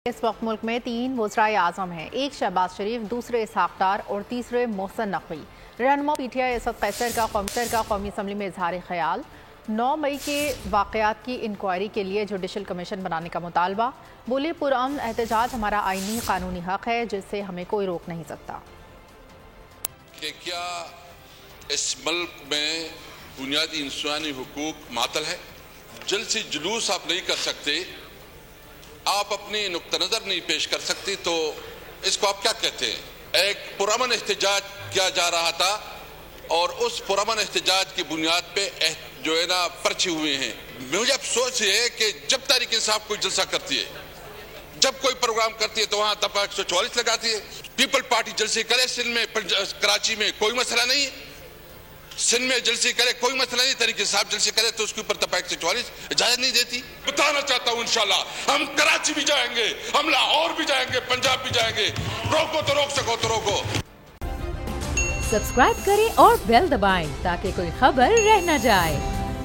اس وقت ملک میں 3 وزرائے اعظم ہیں، ایک شہباز شریف، دوسرے اسحاق ڈار اور تیسرے محسن نقوی۔ رہنما پی ٹی آئی اسد قیصر کا قومی اسمبلی میں اظہار خیال۔ 9 مئی کے واقعات کی انکوائری کے لیے جوڈیشل کمیشن بنانے کا مطالبہ۔ بولے پرامن احتجاج ہمارا آئینی قانونی حق ہے جس سے ہمیں کوئی روک نہیں سکتا۔ کہ کیا اس ملک میں بنیادی انسانی حقوق معطل ہے؟ جلسی جلوس آپ نہیں کر سکتے، آپ اپنی نقطہ نظر نہیں پیش کر سکتے، تو اس کو آپ کیا کہتے ہیں؟ ایک پرامن احتجاج کیا جا رہا تھا اور اس پرامن احتجاج کی بنیاد پہ جو ہے نا پرچے ہوئے ہیں۔ مجھے افسوس یہ ہے کہ جب تحریک انصاف کوئی جلسہ کرتی ہے، جب کوئی پروگرام کرتی ہے تو وہاں دفعہ 144 لگاتی ہے۔ پیپل پارٹی جلسے کرے سندھ میں، کراچی میں، کوئی مسئلہ نہیں ہے۔ سندھ میں جلسے کرے کوئی مسئلہ نہیں، تحریک انصاف جلسے کرے تو اس کے اوپر دفعہ 144 اجازت نہیں دیتی۔ بتانا چاہتا ہوں انشاءاللہ ہم کراچی بھی جائیں گے، ہم لاہور بھی جائیں گے، پنجاب بھی جائیں گے۔ روکو تو روک سکو تو روکو۔ سبسکرائب کریں اور بیل دبائیں تاکہ کوئی خبر رہ نہ جائے۔